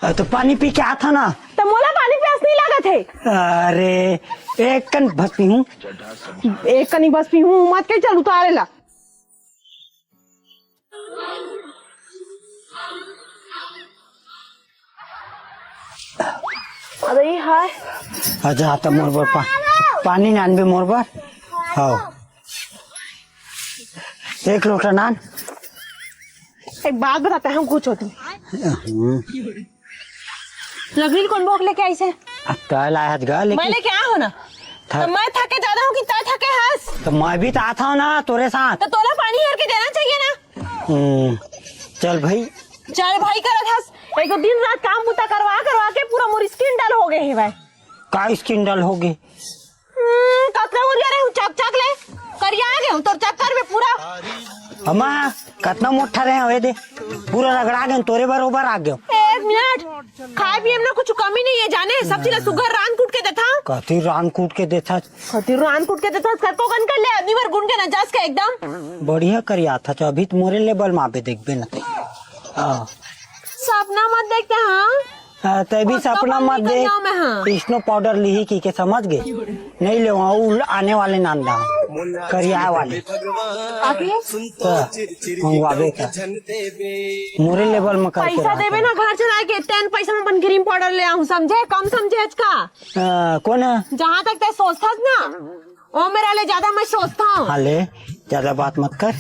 तो पानी पी के आता ना। तो मोला पानी प्यास नहीं लागत है। अरे एक कन बस पी हूँ, एक कनी बस पी हूँ मत के चल उतारे ला। अबे ये हाय अच्छा आता मोर पर पानी नान भी मोर पर। हाँ एक लोटा नान। एक बात बताते हैं कुछ होती लकड़ी कौन भोग लेके आई से? कल आया था मैं लेके आया हूँ ना। तो मैं थके ज्यादा हूँ कि तय थके हंस। तो मैं भी तो आता हूँ ना तोरे साथ। तो तोला पानी भर के देना चाहिए ना। चल भाई चल भाई करत हंस। एक तो दिन रात काम बुता करवा करवा के पूरा मोर स्किन डल हो गए है भाई। का स्किन डल हो गई? कतरा हो गया रे चक चक ले करिया आ गए तोर चक्कर में पूरा। अम्मा कितना मोटा रहे हुए दे पूरा रगड़ा गए तोरे बरोबर आ गयो। एक मिनट खाए पिए में कुछ कमी नहीं है जाने सब चीज सुगर रान कूट के देता। कथी रान कूट के देता? कथी रान कूट के देता करको गन कर ले आदमी भर गुन के नजास का एकदम बढ़िया करिया था। तो अभी तो मोरे लेवल मापे देखबे न सपना मत देखते। हाँ तभी सपना मत देख। स्नो पाउडर ली की के समझ गए नहीं ले आने वाले नांदा करिया वाले मंगवाबे का मोरे लेवल में कर पैसा देवे ना घर चला के 10 पैसा में अपन क्रीम पाउडर ले आऊं समझे कम समझे का कौन है? जहाँ तक ते सोचता ना वो मेरा ले ज्यादा मैं सोचता हूँ। हाँ ले ज्यादा बात मत कर।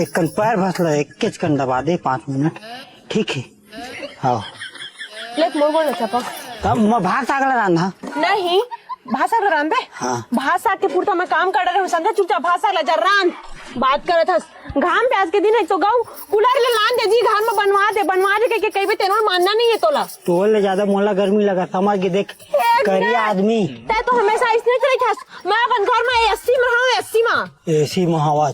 एक कन पैर भसला एक किच कन दबा दे 5 मिनट ठीक है। हाँ लेट मोर बोल चपक तब मैं भाग सागला रांधा नहीं भाषा रान बे। हाँ भाषा के पूर्ता मैं काम कर रहे हूँ समझे चुपचाप भाषा ला जर रान बात करत हस। घाम प्याज के दिन है तो गाँव कूलर ले लान दे जी घर में बनवा दे के कहीं भी तेनों मानना नहीं है तोला। तो ले ज्यादा मोला गर्मी लगा समझ के देख करिया आदमी ते तो हमेशा इसने करे खास मैं अपन घर में एसी में हूँ एसी में हवा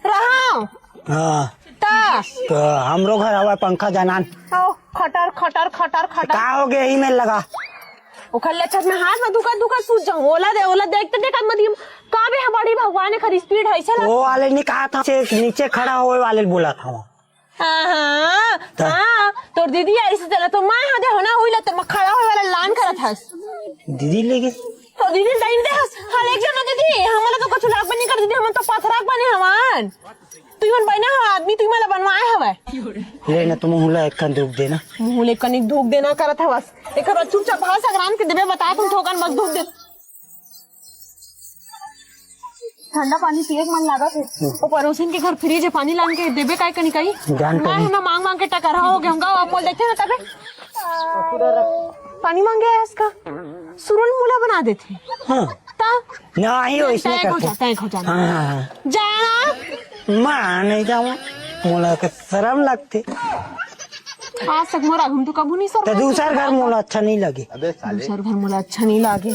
रहा। हाँ तो हमरो घर हवा पंखा जनान खटर खटर खटर खटर का हो गया ही में लगा उखल छत में हाथ में दुका सूझ जाऊं ओला देखते देखा मत का भी बड़ी भगवान ने खरी स्पीड है चला वो वाले ने कहा था नीचे खड़ा होए वाले बोला था। हाँ तोर दीदी आई से चला तो मां हदे होना हुईला तो खड़ा होए वाला लान करत हस। दीदी लेके तो दीदी टाइम दे हस हाल एक जन दीदी हमला तो कुछ लाग बनी कर दीदी हम तो पथराक बने हवन तू मन बना आदमी तू मला बनवाए हवे ले ना तुम हुला एक कन धूप देना मुंह ले कनिक धूप देना करत है बस एक बार चुपचाप भाषा ग्राम के देबे बता तुम ठोकन मत धूप दे। ठंडा पानी पिए मन लागत है वो पड़ोसिन के घर फ्रिज है पानी लान के देबे काय कनी कई मैं ना मांग मांग के टकरा हो गए होगा आप बोल देते ना तबे पानी मांगे है इसका सुरन मुला बना देते। हाँ नहीं हो इसने करते हाँ जाना मां नहीं जाऊँ मोला के शर्म लगते आज तक मोरा घूम तो कबू नहीं सर दूसरा घर मोला अच्छा नहीं लगे। दूसरा घर मोला अच्छा नहीं लागे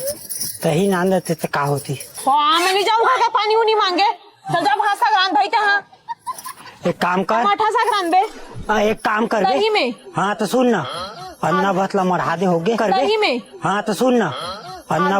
कहीं ना देते तो का होती मैं नहीं जाऊंगा क्या पानी उनी मांगे तो जब भाषा ग्रान भाई कहाँ एक काम कर माठा सा ग्रान बे एक काम कर दही में। हाँ तो सुन ना अन्ना बतला मरहा दे हो गए कर दही में। हाँ तो सुन ना अन्ना